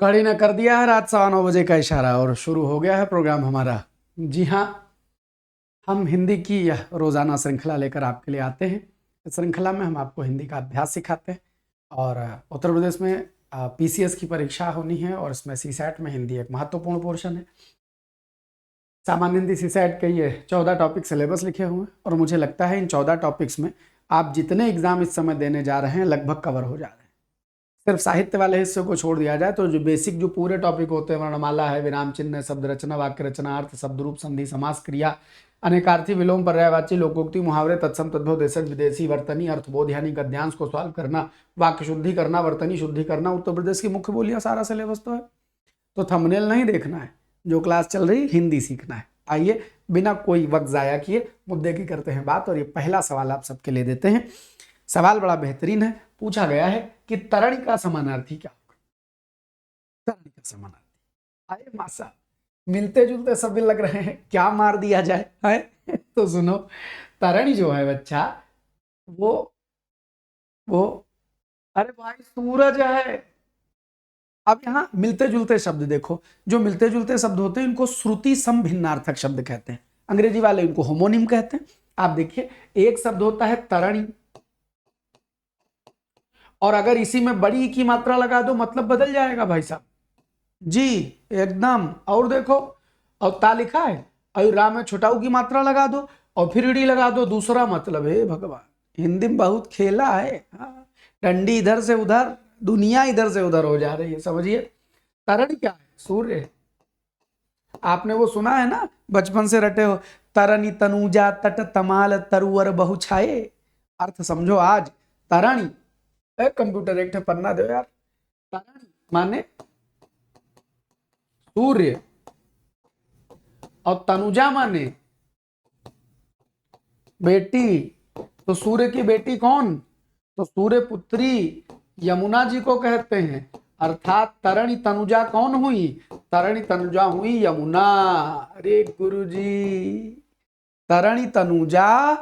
घड़ी ने कर दिया है रात 9:15 का इशारा और शुरू हो गया है प्रोग्राम हमारा। जी हाँ, हम हिंदी की यह रोज़ाना श्रृंखला लेकर आपके लिए आते हैं। इस श्रृंखला में हम आपको हिंदी का अभ्यास सिखाते हैं और उत्तर प्रदेश में पीसीएस की परीक्षा होनी है और इसमें सीसैट में हिंदी एक महत्वपूर्ण पोर्शन है। सामान्य हिंदी सीसैट के ये 14 टॉपिक सिलेबस लिखे हुए हैं और मुझे लगता है इन 14 टॉपिक्स में आप जितने एग्जाम इस समय देने जा रहे हैं लगभग कवर हो जा रहे हैं। सिर्फ साहित्य वाले हिस्से को छोड़ दिया जाए तो जो बेसिक जो पूरे टॉपिक होते हैं, वर्णमाला है, विराम चिन्ह है, शब्द रचना, वाक्य रचना, अर्थ, शब्द रूप, संधि, समास, क्रिया, अनेकार्थी, विलोम, पर्यायवाची, लोकोक्ति, मुहावरे, तत्सम, तद्भव, देशज, विदेशी, वर्तनी, अर्थबोध यानी गद्यांश को सॉल्व करना, वाक्य शुद्धि करना, वर्तनी शुद्धि करना, उत्तर प्रदेश की मुख्य बोलियां, सारा सिलेबस तो है। तो थंबनेल नहीं देखना है, जो क्लास चल रही हिंदी सीखना है। आइए बिना कोई वक्त जाया किए मुद्दे की करते हैं बात और ये पहला सवाल आप सबके लिए देते हैं। सवाल बड़ा बेहतरीन है। पूछा गया है कि तरणि का समानार्थी क्या होगा। तरणि का समानार्थी, आए मासा मिलते जुलते शब्द लग रहे हैं, क्या मार दिया जाए है? तो सुनो, तरणि जो है बच्चा वो अरे भाई सूरज है। अब यहाँ मिलते जुलते शब्द देखो, जो मिलते जुलते शब्द होते हैं इनको श्रुति समभिन्नार्थक शब्द कहते हैं। अंग्रेजी वाले इनको होमोनिम कहते हैं। आप देखिए, एक शब्द होता है तरणि और अगर इसी में बड़ी की मात्रा लगा दो मतलब बदल जाएगा भाई साहब जी, एकदम। और देखो, और ता लिखा है और रा में छोटाऊ की मात्रा लगा दो और फिर ईडी लगा दो, दूसरा मतलब है। भगवान, हिंदी में बहुत खेला है। हाँ, डंडी इधर से उधर, दुनिया इधर से उधर हो जा रही है, समझिए। तरण क्या है? सूर्य। आपने वो सुना है ना, बचपन से रटे हो, तरणी तनुजा तट तमाल तरुवर बहु छाए। अर्थ समझो आज। तरणि, कंप्यूटर एक पन्ना दो यार। तरणि माने सूर्य और तनुजा माने बेटी। तो सूर्य की बेटी कौन? तो सूर्य पुत्री यमुना जी को कहते हैं। अर्थात तरणि तनुजा कौन हुई? तरणि तनुजा हुई यमुना। अरे गुरुजी, तरणि तनुजा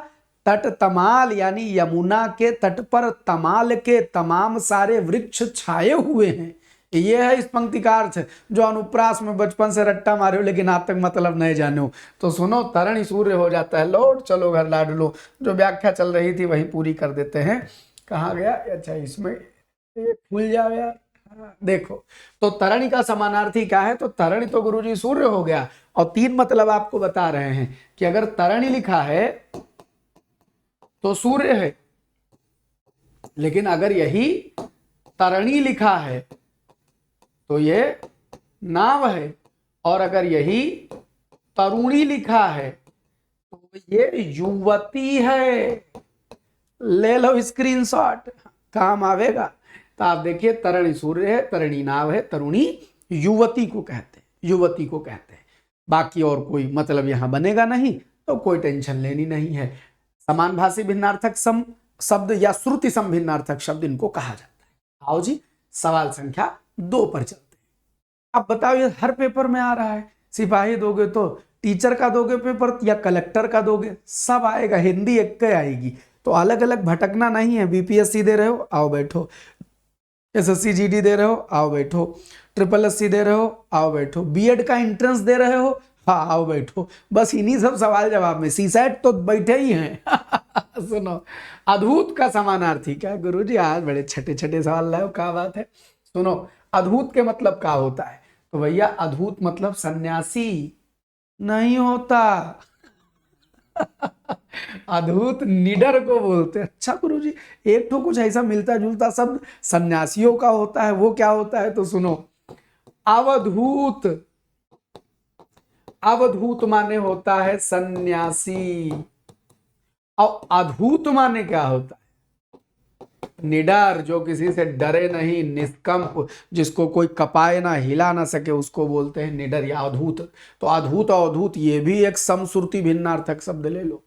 तट तमाल यानी यमुना के तट पर तमाल के तमाम सारे वृक्ष छाए हुए हैं। ये है इस पंक्ति का अर्थ, जो अनुप्रास में बचपन से रट्टा मारे हो लेकिन आज तक मतलब नहीं जाने हो। तो सुनो, तरणि सूर्य हो जाता है। लौट चलो घर लाडलो। जो व्याख्या चल रही थी वही पूरी कर देते हैं। कहाँ गया? अच्छा, इसमें भूल जाओ यार। देखो, तो तरणि का समानार्थी क्या है? तो तरणि तो गुरुजी सूर्य हो गया और तीन मतलब आपको बता रहे हैं कि अगर तरणि लिखा है तो सूर्य है, लेकिन अगर यही तरणि लिखा है तो ये नाव है, और अगर यही तरुणी लिखा है तो ये युवती है। ले लो स्क्रीनशॉट, काम आवेगा। तो आप देखिए, तरणि सूर्य है, तरणि नाव है, तरुणी युवती को कहते हैं, युवती को कहते हैं। बाकी और कोई मतलब यहां बनेगा नहीं, तो कोई टेंशन लेनी नहीं है। समान भाषी भिन्नार्थक शब्द या श्रुति सम भिन्नार्थक शब्द इनको कहा जाता है। आओ जी, सवाल संख्या 2 पर चलते हैं। अब बताओ, ये हर पेपर में आ रहा है। सिपाही दोगे तो टीचर का दोगे पेपर या कलेक्टर का दोगे, सब आएगा। हिंदी एक आएगी, तो अलग अलग भटकना नहीं है। बीपीएससी दे रहे हो, आओ बैठो। एसएससी जीडी दे रहे हो, आओ बैठो। ट्रिपल एससी दे रहे हो, आओ बैठो। बीएड का एंट्रेंस दे रहे हो, हाँ आओ बैठो। बस इन्हीं सब सवाल जवाब में सीसैट तो बैठे ही हैं। सुनो, अद्भुत का समानार्थी क्या? गुरुजी आज बड़े छठे छठे सवाल लाओ, क्या बात है। सुनो, अद्भुत के मतलब क्या होता है? तो भैया अद्भुत मतलब सन्यासी नहीं होता। अद्भुत निडर को बोलते हैं। अच्छा गुरुजी, एक तो कुछ ऐसा मिलता जुलता शब्द सन्यासियों का होता है, वो क्या होता है? तो सुनो, अवधूत। अवधूत माने होता है सन्यासी, और अधूत माने क्या होता है? निडर, जो किसी से डरे नहीं, निष्कंप, जिसको कोई कपाए ना, हिला ना सके, उसको बोलते हैं निडर या अधूत। तो अधूत और अधूत ये भी एक समश्रुति भिन्नार्थक शब्द ले लो।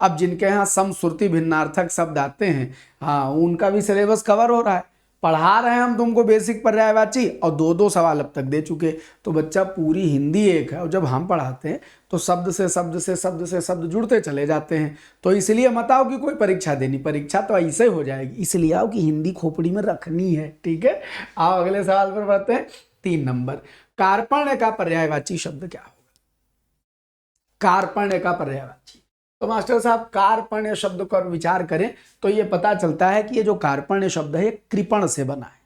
अब जिनके यहाँ समश्रुति भिन्नार्थक शब्द आते हैं, हाँ, उनका भी सिलेबस कवर हो रहा है। पढ़ा रहे हैं हम तुमको बेसिक पर्यायवाची और 2-2 सवाल अब तक दे चुके। तो बच्चा, पूरी हिंदी एक है और जब हम पढ़ाते हैं तो शब्द से शब्द से शब्द से शब्द जुड़ते चले जाते हैं। तो इसलिए मत आओ कि कोई परीक्षा देनी, परीक्षा तो ऐसे हो जाएगी। इसलिए आओ कि हिंदी खोपड़ी में रखनी है, ठीक है। आओ अगले सवाल पर बढ़ते हैं। 3 नंबर, कार्पण्य का पर्यायवाची शब्द क्या होगा? कार्पण्य का पर्यायवाची। तो मास्टर साहब कार्पण्य शब्द पर विचार करें तो ये पता चलता है कि ये जो कार्पण्य शब्द है कृपण से बना है।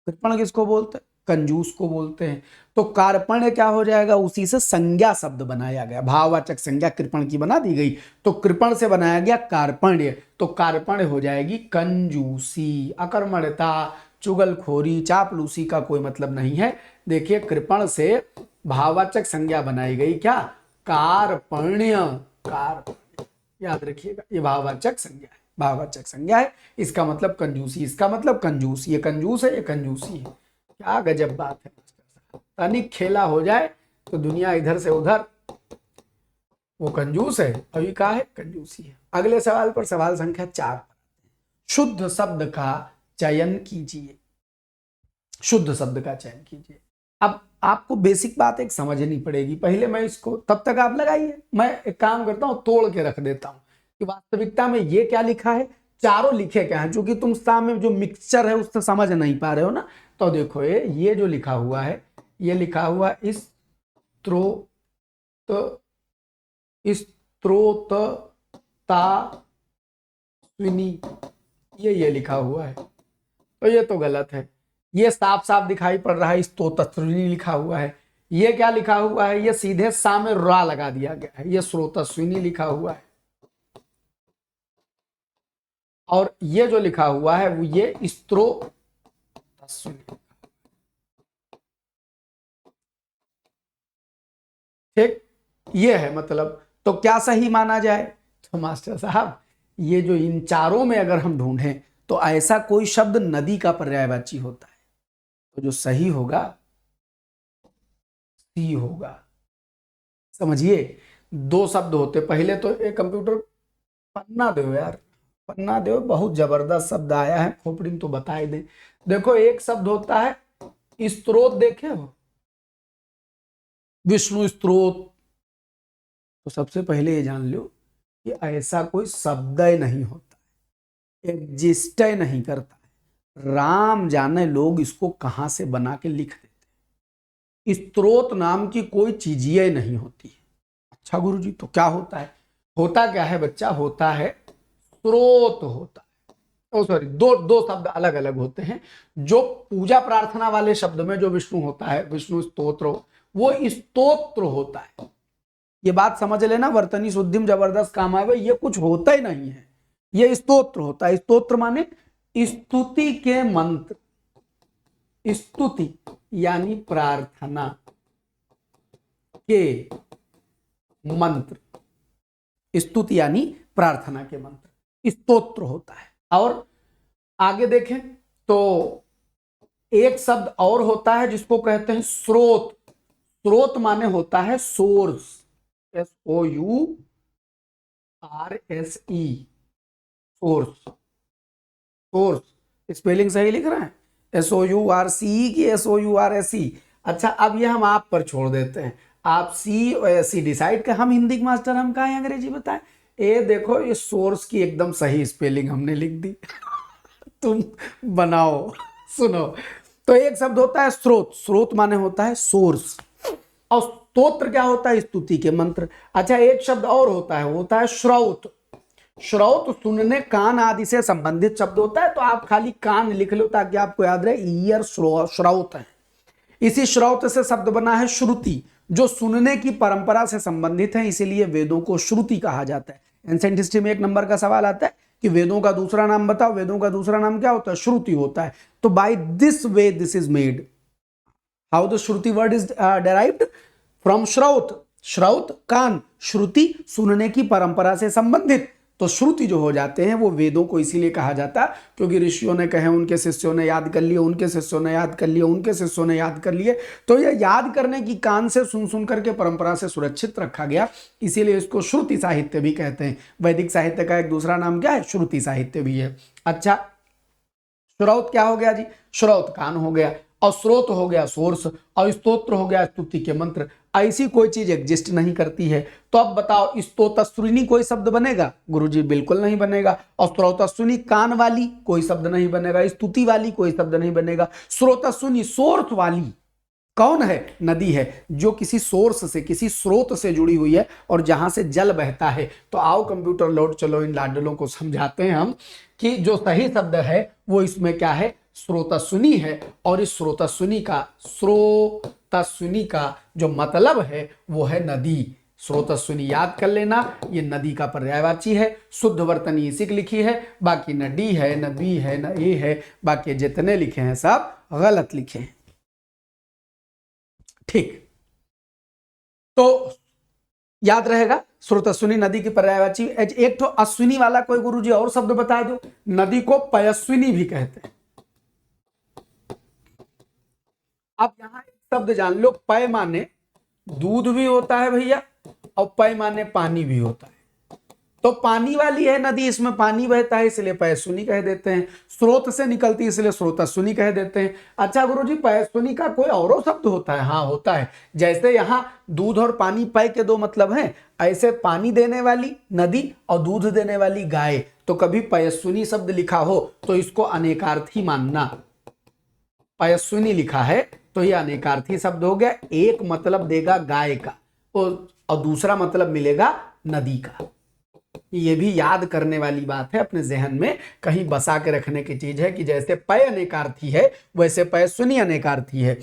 कृपण किसको बोलते हैं? कंजूस को बोलते हैं। तो कार्पण्य क्या हो जाएगा? उसी से संज्ञा शब्द बनाया गया, भाववाचक संज्ञा कृपण की बना दी गई, तो कृपण से बनाया गया कार्पण्य। तो कार्पण्य हो जाएगी कंजूसी, अकर्मण्यता, चुगलखोरी, चापलूसी का कोई मतलब नहीं है। देखिए कृपण से भाववाचक संज्ञा बनाई गई, क्या? कार्पण्य। कार्पण्य याद रखिएगा, ये भाववाचक संज्ञा है, भाववाचक संज्ञा है। इसका मतलब कंजूसी, इसका मतलब कंजूस, ये कंजूस है, ये कंजूसी है। क्या गजब बात है, तनिक खेला हो जाए तो दुनिया इधर से उधर, वो कंजूस है, अभी कहा है कंजूसी है। अगले सवाल पर, सवाल संख्या 4, शुद्ध शब्द का चयन कीजिए। शुद्ध शब्द का चयन कीजिए। अब आपको बेसिक बात एक समझनी पड़ेगी, पहले मैं इसको, तब तक आप लगाइए, मैं एक काम करता हूं तोड़ के रख देता हूं कि वास्तविकता में ये क्या लिखा है, चारों लिखे क्या है, क्योंकि तुम सामने जो मिक्सचर है उससे समझ नहीं पा रहे हो ना। तो देखो ये जो लिखा हुआ है, ये लिखा हुआ स्त्रोतस्विनी, ये लिखा हुआ है, तो ये तो गलत है। ये साफ साफ दिखाई पड़ रहा है, स्तोतस्विनी लिखा हुआ है। ये क्या लिखा हुआ है? ये सीधे सामने रा लगा दिया गया है, ये स्रोतस्विनी लिखा हुआ है। और ये जो लिखा हुआ है वो ये स्त्रोतस्विनी, ठीक, ये है मतलब। तो क्या सही माना जाए? तो मास्टर साहब ये जो इन चारों में अगर हम ढूंढें तो ऐसा कोई शब्द नदी का पर्यायवाची होता है, तो जो सही होगा सी होगा। समझिए, 2 शब्द होते, पहले तो एक कंप्यूटर पन्ना दो यार, पन्ना दो, बहुत जबरदस्त शब्द आया है, खोपड़ी तो बताए दे। देखो एक शब्द होता है स्त्रोत, देखे हो विष्णु स्त्रोत, तो सबसे पहले ये जान लो कि ऐसा कोई शब्द ही नहीं होता, एग्जिस्ट ही नहीं करता है। राम जाने लोग इसको कहां से बना के लिख देते। स्त्रोत नाम की कोई चीज ही नहीं होती है। अच्छा गुरुजी, तो क्या होता है? होता क्या है बच्चा? होता है स्रोत होता है। ओ सॉरी, दो शब्द अलग अलग होते हैं। जो पूजा प्रार्थना वाले शब्द में जो विष्णु होता है, विष्णु स्तोत्र, वो स्तोत्र होता है। ये बात समझ लेना, वर्तनी शुद्धिम जबरदस्त काम आवे, ये कुछ होता ही नहीं है, ये स्तोत्र होता है। स्तोत्र माने स्तुति के मंत्र, स्तुति यानी प्रार्थना के मंत्र, स्तुति यानी प्रार्थना के मंत्र स्तोत्र होता है। और आगे देखें तो एक शब्द और होता है जिसको कहते हैं स्रोत। स्रोत माने होता है source, SOURSE, source. Source spelling सही लिख रहे हैं, SOURCE की SOURSE। अच्छा, अब ये हम आप पर छोड़ देते हैं, आप सी और एस डिसाइड कर। हम हिंदी के मास्टर, हम कहा अंग्रेजी बताएं। ये देखो, ये सोर्स की एकदम सही स्पेलिंग हमने लिख दी तुम बनाओ, सुनो। तो एक शब्द होता है स्रोत, स्रोत माने होता है सोर्स, और स्तोत्र क्या होता है? स्तुति के मंत्र। अच्छा, एक शब्द और होता है श्रौत। श्रौत सुनने, कान आदि से संबंधित शब्द होता है, तो आप खाली कान लिख लो ताकि आपको याद रहे, ईयर श्रौत है। इसी श्रौत से शब्द बना है श्रुति, जो सुनने की परंपरा से संबंधित है, इसीलिए वेदों को श्रुति कहा जाता है। एंशिएंट हिस्ट्री में 1 नंबर का सवाल आता है कि वेदों का दूसरा नाम बताओ, वेदों का दूसरा नाम क्या होता है? श्रुति होता है। तो by this way this is made. How the shruti word is derived? From shrauta, श्रौत कान, श्रुति सुनने की परंपरा से संबंधित। तो श्रुति जो हो जाते हैं वो वेदों को इसीलिए कहा जाता है क्योंकि ऋषियों ने कहे, उनके शिष्यों ने याद कर लिए, उनके शिष्यों ने याद कर लिए, उनके शिष्यों ने याद कर लिए। तो ये याद करने की, कान से सुन करके परंपरा से सुरक्षित रखा गया, इसीलिए इसको श्रुति साहित्य भी कहते हैं। वैदिक साहित्य का एक दूसरा नाम क्या है? श्रुति साहित्य भी है। अच्छा, श्रौत क्या हो गया जी? श्रौत कान हो गया, और स्रोत हो गया सोर्स, और स्तोत्र हो गया स्तुति के मंत्र। ऐसी कोई चीज एग्जिस्ट नहीं करती है। तो अब बताओ, स्तोतस्विनी कोई शब्द बनेगा? गुरुजी बिल्कुल नहीं बनेगा। और स्रोतस्विनी कान वाली कोई शब्द नहीं बनेगा, स्तुति वाली कोई शब्द नहीं बनेगा, स्रोतस्विनी सोर्स वाली कौन है? नदी है, जो किसी सोर्स से, किसी स्रोत से जुड़ी हुई है और जहां से जल बहता है। तो आओ कंप्यूटर लौट चलो, इन लाडलों को समझाते हैं हम कि जो सही शब्द है वो इसमें क्या है? स्रोतस्विनी है। और इस स्रोतस्विनी का जो मतलब है वो है नदी। स्रोतस्विनी याद कर लेना, ये नदी का पर्यायवाची है। शुद्ध वर्तनी इसी की लिखी है, बाकी न डी है, न बी है, न ए है, बाकी जितने लिखे हैं सब गलत लिखे हैं। ठीक, तो याद रहेगा स्रोतस्विनी नदी की पर्यायवाची। एक तो अश्विनी वाला कोई गुरुजी और शब्द बता दो। नदी को पयस्विनी भी कहते हैं। अब यहां एक शब्द जान लो, पय माने दूध भी होता है भैया, और पय माने पानी भी होता है। तो पानी वाली है नदी, इसमें पानी बहता है इसलिए पयस्विनी कह देते हैं। स्रोत से निकलती है इसलिए स्रोतस्विनी कह देते हैं। अच्छा गुरुजी, पयस्विनी का कोई और शब्द होता है? हाँ होता है। जैसे यहां दूध और पानी पय के दो मतलब हैं, ऐसे पानी देने वाली नदी और दूध देने वाली गाय, तो कभी पयस्विनी शब्द लिखा हो तो इसको अनेकार्थी मानना। पयस्विनी लिखा है तो यह अनेकार्थी शब्द हो गया। एक मतलब देगा गाय का और दूसरा मतलब मिलेगा नदी का। ये भी याद करने वाली बात है, अपने जहन में कहीं बसा के रखने की चीज है कि जैसे पय अनेकार्थी है वैसे पयस्विनी अनेकार्थी है।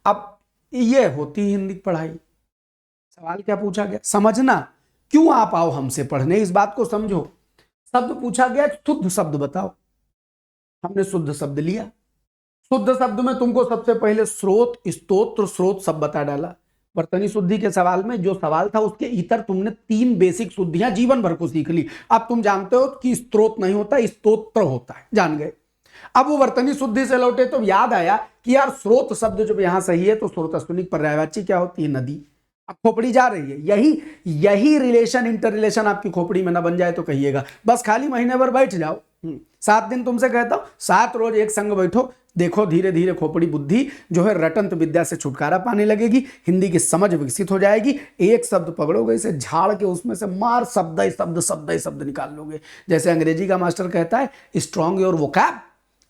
अब ये होती हिंदी पढ़ाई। सवाल क्या पूछा गया? समझना क्यों आप आओ हमसे पढ़ने, इस बात को समझो। शब्द पूछा गया, शुद्ध शब्द बताओ। हमने शुद्ध शब्द लिया। शुद्ध शब्द में तुमको सबसे पहले स्रोत, स्तोत्र, स्रोत सब बता डाला। वर्तनी शुद्धि के सवाल में जो सवाल था उसके इतर तुमने 3 बेसिक शुद्धियां जीवन भर को सीख ली। अब तुम जानते हो कि स्त्रोत नहीं होता, स्तोत्र होता है, जान गए। अब वो वर्तनी शुद्धि से लौटे तो याद आया कि यार स्रोत शब्द जब यहां सही है तो स्रोतस्विनी पर्यायवाची क्या होती है? नदी। अब खोपड़ी जा रही है, यही रिलेशन, इंटर रिलेशन आपकी खोपड़ी में ना बन जाए तो कहिएगा। बस खाली महीने भर बैठ जाओ, 7 दिन तुमसे कहता हूं, 7 रोज एक संग बैठो, देखो धीरे धीरे खोपड़ी बुद्धि जो है रटंत विद्या से छुटकारा पाने लगेगी, हिंदी की समझ विकसित हो जाएगी। एक शब्द पकड़ोगे, इसे झाड़ के उसमें से मार शब्द निकाल लोगे। जैसे अंग्रेजी का मास्टर कहता है स्ट्रॉन्ग योर वोकैब,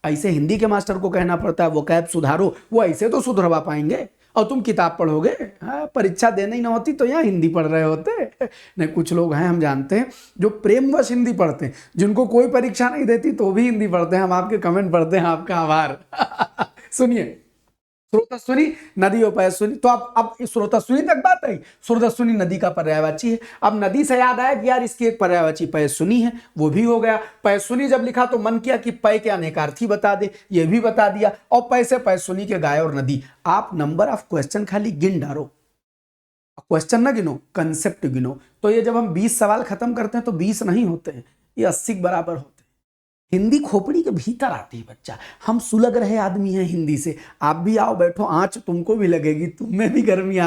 ऐसे हिंदी के मास्टर को कहना पड़ता है वोकैब सुधारो। वो ऐसे तो सुधरवा पाएंगे, और तुम किताब पढ़ोगे। हाँ, परीक्षा देनी ना होती तो यहाँ हिंदी पढ़ रहे होते। नहीं, कुछ लोग हैं हम जानते हैं जो प्रेमवश हिंदी पढ़ते हैं, जिनको कोई परीक्षा नहीं देती तो भी हिंदी पढ़ते हैं। हम आपके कमेंट पढ़ते हैं, आपका आभार। सुनिए, स्रोतस्विनी नदी और पयस्विनी। तो अब स्रोतस्विनी तक बात आई। स्रोतस्विनी नदी का पर्यायवाची है। अब नदी से याद आया कि यार इसकी एक पर्यायवाची पयस्विनी है, वो भी हो गया। पयस्विनी जब लिखा तो मन किया कि पय के अनेकार्थी बता दे, ये भी बता दिया। और पय से पयस्विनी के गाय और नदी। आप नंबर ऑफ क्वेश्चन खाली गिन डालो, क्वेश्चन ना गिनो, कंसेप्ट गिनो। तो ये जब हम 20 सवाल खत्म करते हैं तो 20 नहीं होते हैं, ये 80 के बराबर होते हैं। हिंदी खोपड़ी के भीतर आती है बच्चा। हम सुलग रहे आदमी हैं हिंदी से। आप भी आओ, बैठो, आंच तुमको भी लगेगी, तुम में भी गर्मी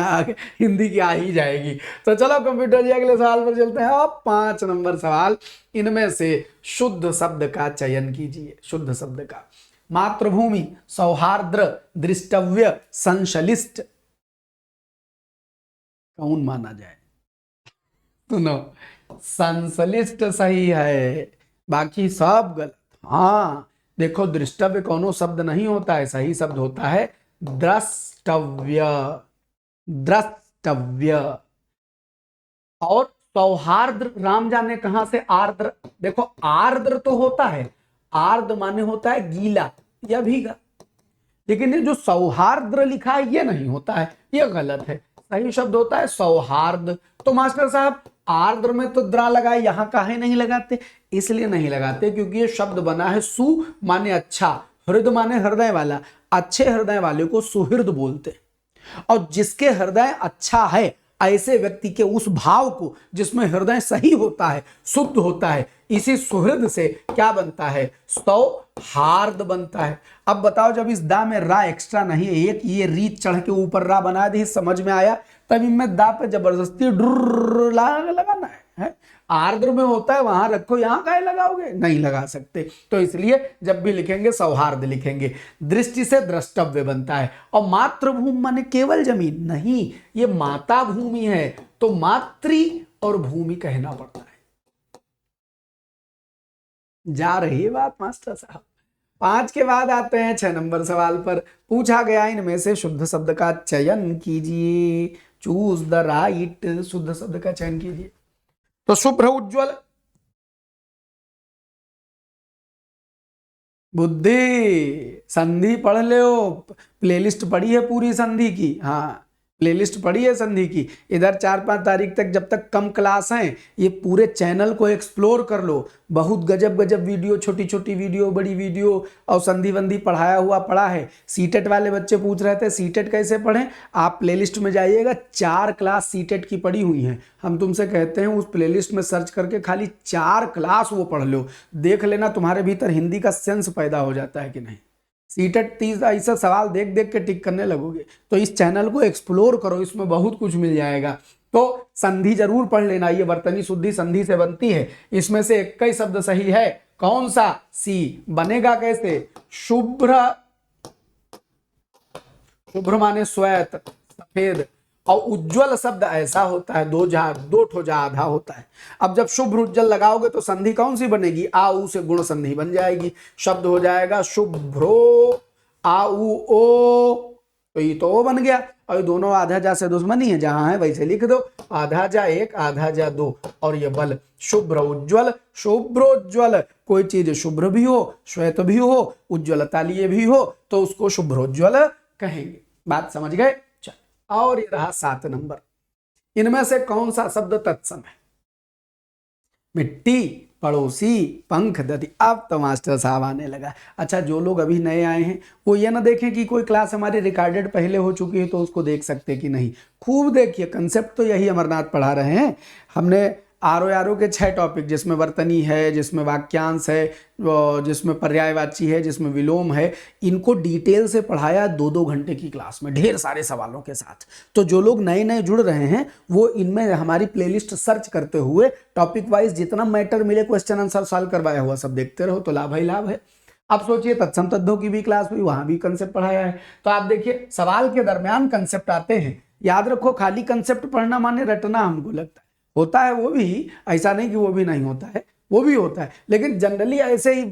हिंदी की आ ही जाएगी। तो चलो कंप्यूटर जी अगले सवाल पर चलते हैं। अब 5 नंबर सवाल, इनमें से शुद्ध शब्द का चयन कीजिए। शुद्ध शब्द का मातृभूमि, सौहार्द्र, दृष्टव्य, संश्लिष्ट, कौन माना जाए? सुनो, संश्लिष्ट सही है, बाकी सब गलत। हाँ देखो, दृष्टव्य कोनो शब्द नहीं होता है, सही शब्द होता है द्रष्टव्य। द्रष्टव्य। और सौहार्द्र, राम जाने कहां से आर्द्र। देखो आर्द्र तो होता है, आर्द्र माने होता है गीला या भीगा, लेकिन ये जो सौहार्द्र लिखा है ये नहीं होता है, ये गलत है। सही शब्द होता है सौहार्द। तो मास्टर साहब आर्द्र में तो द्रा लगाए, यहां काहे नहीं लगाते? इसलिए नहीं लगाते क्योंकि ये शब्द बना है सु माने अच्छा, हृदय माने हृदय वाला। अच्छे हृदय वाले को सुहृद बोलते, और जिसके हृदय अच्छा है ऐसे व्यक्ति के उस भाव को जिसमें हृदय सही होता है, शुद्ध होता है, इसी सुहृद से क्या बनता है? सौहार्द बनता है। अब बताओ, जब इस दा में रा एक्स्ट्रा नहीं है, एक ये रीत चढ़ के ऊपर रा बना दी, समझ में आया? तब इनमें दा पे जबरदस्ती डुर्र लगाना है। आर्द्र में होता है वहां रखो, यहां काहे लगाओगे? नहीं लगा सकते। तो इसलिए जब भी लिखेंगे सौहार्द लिखेंगे। दृष्टि से द्रष्टव्य बनता है। और मातृभूमि माने केवल जमीन नहीं, ये माता भूमि है, तो मातृ और भूमि कहना पड़ता है। जा रही है बात मास्टर साहब? 5 के बाद आते हैं 6 नंबर सवाल पर। पूछा गया इनमें से शुद्ध शब्द का चयन कीजिए, चूज द राइट, शुद्ध शब्द का चयन कीजिए। तो शुभ्र, उज्ज्वल, बुद्धि, संधि पढ़ लो, प्लेलिस्ट पढ़ी है पूरी संधि की, हाँ प्लेलिस्ट पढ़ी है संधि की। इधर 4-5 तारीख तक जब तक कम क्लास हैं, ये पूरे चैनल को एक्सप्लोर कर लो। बहुत गजब गजब वीडियो, छोटी छोटी वीडियो, बड़ी वीडियो और संधि वंधि पढ़ाया हुआ पड़ा है। सीटेट वाले बच्चे पूछ रहे थे सीटेट कैसे पढ़ें, आप प्लेलिस्ट में जाइएगा, 4 क्लास सीटेट की पड़ी हुई हैं। हम तुमसे कहते हैं उस प्लेलिस्ट में सर्च करके खाली 4 क्लास वो पढ़ लो, देख लेना तुम्हारे भीतर हिंदी का सेंस पैदा हो जाता है कि नहीं। सीटेट 30 ऐसा सवाल देख देख के टिक करने लगोगे। तो इस चैनल को एक्सप्लोर करो, इसमें बहुत कुछ मिल जाएगा। तो संधि जरूर पढ़ लेना, ये वर्तनी शुद्धि संधि से बनती है। इसमें से 21 शब्द सही है, कौन सा? सी। बनेगा कैसे? शुभ्र, शुभ्र माने श्वेत, सफेद, और उज्ज्वल शब्द ऐसा होता है दो ठो जा आधा होता है। अब जब शुभ्र उज्ज्वल लगाओगे तो संधि कौन सी बनेगी? आ ऊ से गुण संधि बन जाएगी, शब्द हो जाएगा शुभ्रो, आ ऊ ओ, तो ये तो ओ बन गया। और दोनों आधा जा से दुश्मनी है, जहां है वैसे लिख दो, आधा जा 1 आधा जा 2, और ये बल शुभ्र उज्ज्वल। शुभ्रोज्ज्वल, कोई चीज शुभ्र भी हो, श्वेत भी हो, उज्ज्वलता लिए भी हो, तो उसको शुभ्रोज्ज्वल कहेंगे। बात समझ गए? और ये रहा 7 नंबर, इनमें से कौन सा शब्द तत्सम है? मिट्टी, पड़ोसी, पंख, दधि। अब तो मास्टर साहब आने लगा। अच्छा, जो लोग अभी नए आए हैं वो ये ना देखें कि कोई क्लास हमारी रिकॉर्डेड पहले हो चुकी है तो उसको देख सकते कि नहीं। खूब देखिए, कंसेप्ट तो यही अमरनाथ पढ़ा रहे हैं। हमने आरो के 6 टॉपिक, जिसमें वर्तनी है, जिसमें वाक्यांश है, जिसमें पर्यायवाची है, जिसमें विलोम है, इनको डिटेल से पढ़ाया 2-2 घंटे की क्लास में, ढेर सारे सवालों के साथ। तो जो लोग नए नए जुड़ रहे हैं वो इनमें हमारी प्लेलिस्ट सर्च करते हुए टॉपिक वाइज जितना मैटर मिले, क्वेश्चन आंसर सॉल्व करवाया हुआ सब देखते रहो, तो लाभ ही लाभ है। अब सोचिए तत्सम तद्दों की भी क्लास हुई, वहां भी कंसेप्ट पढ़ाया है। तो आप देखिए सवाल के दरमियान कंसेप्ट आते हैं। याद रखो, खाली कंसेप्ट पढ़ना माने रटना हमको लगता है, होता है वो भी, ऐसा नहीं कि वो भी नहीं होता है, वो भी होता है। लेकिन जनरली ऐसे ही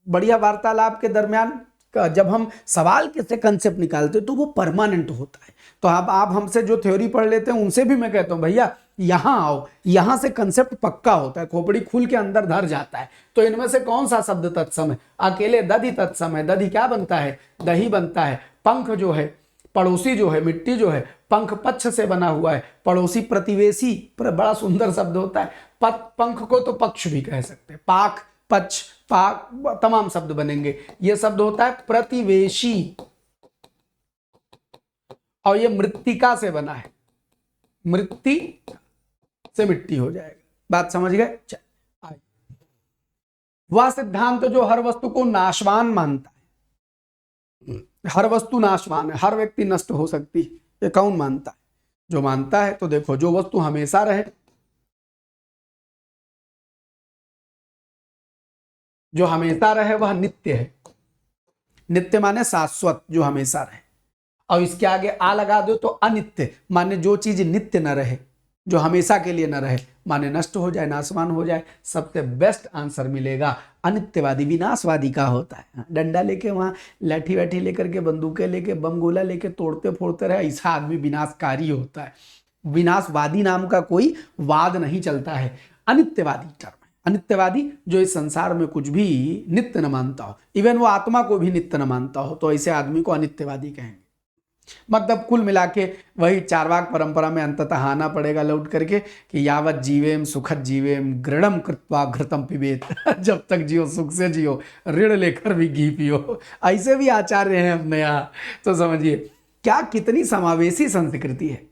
बढ़िया वार्तालाप के दरमियान जब हम सवाल के से कंसेप्ट निकालते तो वो परमानेंट होता है। तो आप हमसे जो थ्योरी पढ़ लेते हैं उनसे भी मैं कहता हूँ भैया यहाँ आओ, यहाँ से कंसेप्ट पक्का होता है, खोपड़ी खुल के अंदर धर जाता है। तो इनमें से कौन सा शब्द तत्सम है? अकेले दधि तत्सम है। दधि क्या बनता है? दही बनता है। पंख जो है, पड़ोसी जो है, मिट्टी जो है, पंख पक्ष से बना हुआ है। पड़ोसी प्रतिवेशी, बड़ा सुंदर शब्द होता है। पंख को तो पक्ष भी कह सकते हैं, पाक, पक्ष, पाक, तमाम शब्द बनेंगे। यह शब्द होता है प्रतिवेशी, और ये मृत्तिका से बना है, मृत्ति से मिट्टी हो जाएगा। बात समझ गए? वह सिद्धांत जो हर वस्तु को नाशवान मानता है, हर वस्तु नाशवान है, हर व्यक्ति नष्ट हो सकती है, ये कौन मानता है? जो मानता है तो देखो, जो वस्तु हमेशा रहे, जो हमेशा रहे वह नित्य है। नित्य माने शाश्वत, जो हमेशा रहे। और इसके आगे आ लगा दो तो अनित्य माने जो चीज नित्य न रहे, जो हमेशा के लिए न रहे, माने नष्ट हो जाए, नाशवान हो जाए। सबसे बेस्ट आंसर मिलेगा अनित्यवादी। विनाशवादी का होता है डंडा लेके वहां लाठी वैठी लेकर के, बंदूकें लेके, बम गोला लेके तोड़ते फोड़ते रहे, ऐसा आदमी विनाशकारी होता है। विनाशवादी नाम का कोई वाद नहीं चलता है, अनित्यवादी टर्म है। अनित्यवादी जो इस संसार में कुछ भी नित्य न मानता हो, इवन वो आत्मा को भी नित्य न मानता हो, तो ऐसे आदमी को अनित्यवादी कहेंगे। मतलब कुल मिला के वही चार्वाक परंपरा में अंततः आना पड़ेगा लौट करके कि यावत जीवेम सुखद जीवेम गृणम कृत्वा घृतम पिबेत। जब तक जियो सुख से जियो, ऋण लेकर भी घी पियो। ऐसे भी आचार्य हैं अपने यहाँ। तो समझिए क्या कितनी समावेशी संस्कृति है।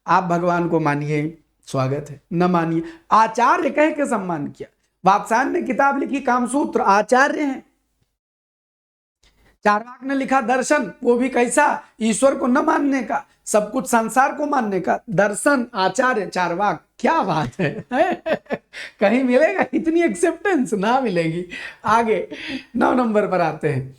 आप भगवान को मानिए, स्वागत है, न मानिए, आचार्य कह के सम्मान किया। वात्स्यायन ने किताब लिखी कामसूत्र, आचार्य हैं। चार्वाक ने लिखा दर्शन, वो भी कैसा? ईश्वर को न मानने का, सब कुछ संसार को मानने का। दर्शन, आचार्य, चार्वाक, क्या बात है। कहीं मिलेगा इतनी एक्सेप्टेंस? ना मिलेगी। आगे 9 नंबर पर आते हैं,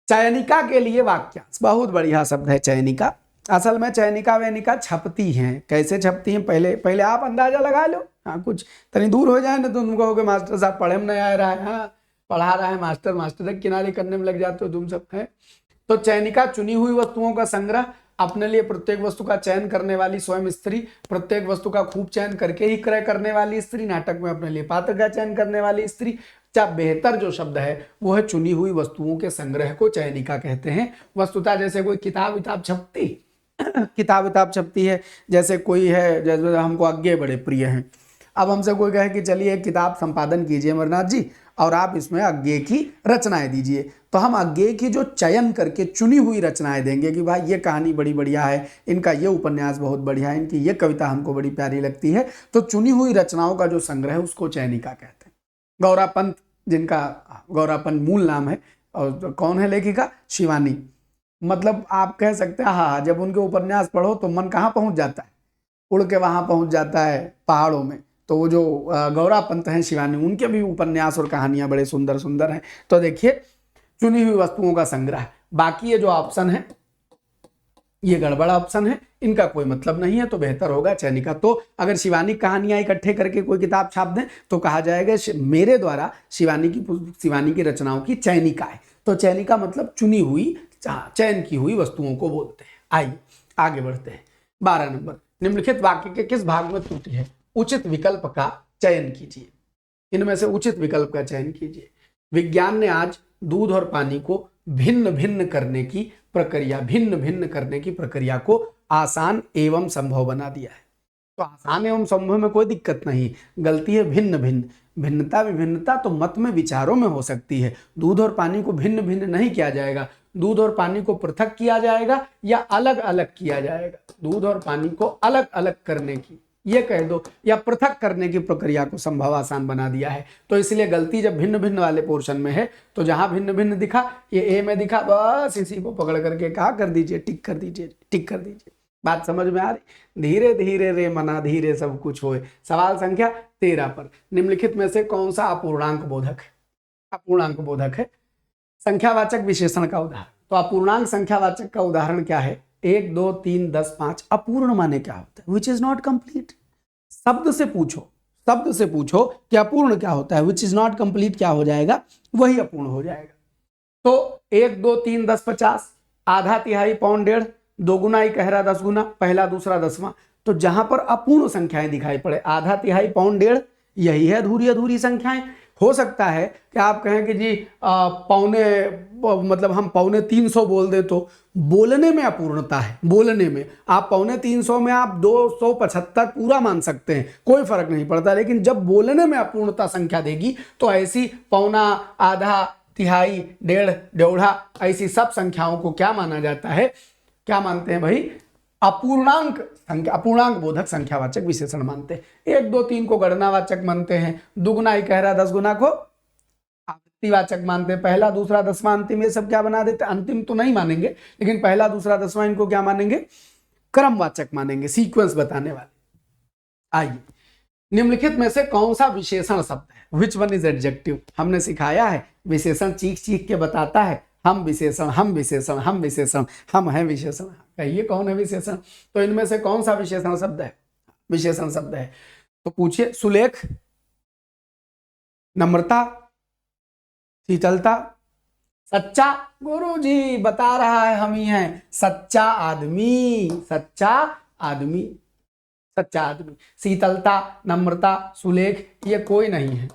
चयनिका के लिए वाक्यांश। बहुत बढ़िया शब्द है चयनिका। असल में चयनिका वैनिका छपती हैं। कैसे छपती हैं पहले आप अंदाजा लगा लो। हाँ, कुछ तनी दूर हो जाए ना तो तुम कहोगे मास्टर साहब पढ़े में नहीं आ रहा है। हाँ, पढ़ा रहा है मास्टर, मास्टर के किनारे करने में लग जाते हो तुम सब है। तो चयनिका चुनी हुई वस्तुओं का संग्रह, अपने लिए प्रत्येक वस्तु का चयन करने वाली स्वयं स्त्री, प्रत्येक वस्तु का खूब चयन करके ही क्रय करने वाली स्त्री, नाटक में अपने लिए पात्र का चयन करने वाली स्त्री। बेहतर जो शब्द है वो है चुनी हुई वस्तुओं के संग्रह को चयनिका कहते हैं। वस्तुतः जैसे कोई किताब छपती किताब छपती है, जैसे कोई है, जैसे हमको आज्ञे बड़े प्रिय हैं, अब हमसे कोई कहे कि चलिए एक किताब संपादन कीजिए अमरनाथ जी और आप इसमें आज्ञे की रचनाएं दीजिए, तो हम आज्ञे की जो चयन करके चुनी हुई रचनाएं देंगे कि भाई ये कहानी बड़ी बढ़िया है, इनका ये उपन्यास बहुत बढ़िया है, इनकी ये कविता हमको बड़ी प्यारी लगती है। तो चुनी हुई रचनाओं का जो संग्रह है उसको चयनिका कहते हैं। गौरापंत, जिनका गौरापंत मूल नाम है, और कौन है लेखिका? शिवानी। मतलब आप कह सकते हैं हाँ, जब उनके उपन्यास पढ़ो तो मन कहाँ पहुंच जाता है, उड़ के वहां पहुंच जाता है पहाड़ों में। तो वो जो गौरापंत हैं शिवानी, उनके भी उपन्यास और कहानियां बड़े सुंदर सुंदर हैं। तो देखिए चुनी हुई वस्तुओं का संग्रह। बाकी ये जो ऑप्शन है ये गड़बड़ा ऑप्शन है, इनका कोई मतलब नहीं है, तो बेहतर होगा चयनिका। तो अगर शिवानी कहानियां इकट्ठे करके कोई किताब छाप दें तो कहा जाएगा मेरे द्वारा शिवानी की रचनाओं की चयनिका है। तो चयनिका मतलब चुनी हुई, चयन की हुई वस्तुओं को बोलते हैं। आइए आगे बढ़ते हैं। 12 नंबर, निम्नलिखित वाक्य के किस भाग में त्रुटि है? उचित विकल्प का चयन कीजिए। इनमें से उचित विकल्प का चयन कीजिए। विज्ञान ने आज दूध और पानी को भिन्न भिन्न करने की प्रक्रिया को आसान एवं संभव बना दिया है। तो आसान एवं संभव में कोई दिक्कत नहीं, गलती है भिन्न भिन्न। भिन्नता विभिन्नता तो मत में विचारों में हो सकती है। दूध और पानी को भिन्न भिन्न नहीं किया जाएगा, दूध और पानी को पृथक किया जाएगा या अलग अलग किया जाएगा। दूध और पानी को अलग अलग करने की, ये कह दो, या पृथक करने की प्रक्रिया को संभव आसान बना दिया है। तो इसलिए गलती जब भिन्न भिन्न वाले पोर्शन में है तो जहां भिन्न भिन्न दिखा, ये ए में दिखा, बस इसी को पकड़ करके कहा कर दीजिए, टिक कर दीजिए, टिक कर दीजिए। बात समझ में आ रही? धीरे धीरे रे मना धीरे सब कुछ होए। सवाल संख्या 13 पर, निम्नलिखित में से कौन सा अपूर्णांक बोधक है? अपूर्णांक बोधक है संख्यावाचक विशेषण का उदाहरण। तो अपूर्णांक संख्यावाचक का उदाहरण क्या है? 1 2 3 10 5। अपूर्ण माने क्या होता है? Which is not complete. शब्द से पूछो कि अपूर्ण क्या होता है, विच इज नॉट कंप्लीट क्या हो जाएगा? वही अपूर्ण हो जाएगा। तो 1 2 3 10 50, आधा तिहाई पौन डेढ़, दोगुना ही कहरा 10 गुना, पहला दूसरा दसवां। तो जहां पर अपूर्ण संख्याएं दिखाई पड़े, आधा तिहाई पौन डेढ़, यही है अधूरी अधूरी संख्याएं। हो सकता है कि आप कहें कि जी पौने, मतलब हम 250 बोल दे, तो बोलने में अपूर्णता है। बोलने में आप 350 में आप 275 पूरा मान सकते हैं, कोई फर्क नहीं पड़ता। लेकिन जब बोलने में अपूर्णता संख्या देगी तो ऐसी पौना, आधा, तिहाई, डेढ़, डेढ़ा, ऐसी सब संख्याओं को क्या माना जाता है? क्या मानते हैं भाई? अपूर्णांक संख्या, अपूर्णांक बोधक संख्यावाचक विशेषण मानते हैं। 1 2 3 को गणनावाचक मानते हैं, दुगुना इकहरा 10 गुना को आवृत्तिवाचक मानते हैं, पहला दूसरा दसवां अंतिम, ये सब क्या बना देते हैं? अंतिम तो नहीं मानेंगे, लेकिन पहला दूसरा दसवां इनको क्या मानेंगे? क्रमवाचक मानेंगे, सीक्वेंस बताने वाले। आइए, निम्नलिखित में से कौन सा विशेषण शब्द है? Which one is adjective? हमने सिखाया है विशेषण चीख चीख के बताता है, हम विशेषण, हम विशेषण, हम विशेषण, हम है विशेषण। कहिए कौन है विशेषण? तो इनमें से कौन सा विशेषण शब्द है? विशेषण शब्द है तो पूछिए। सुलेख, नम्रता, शीतलता, सच्चा। गुरुजी बता रहा है हम ही हैं, सच्चा आदमी, सच्चा आदमी, सच्चा आदमी। शीतलता, नम्रता, सुलेख, ये कोई नहीं है।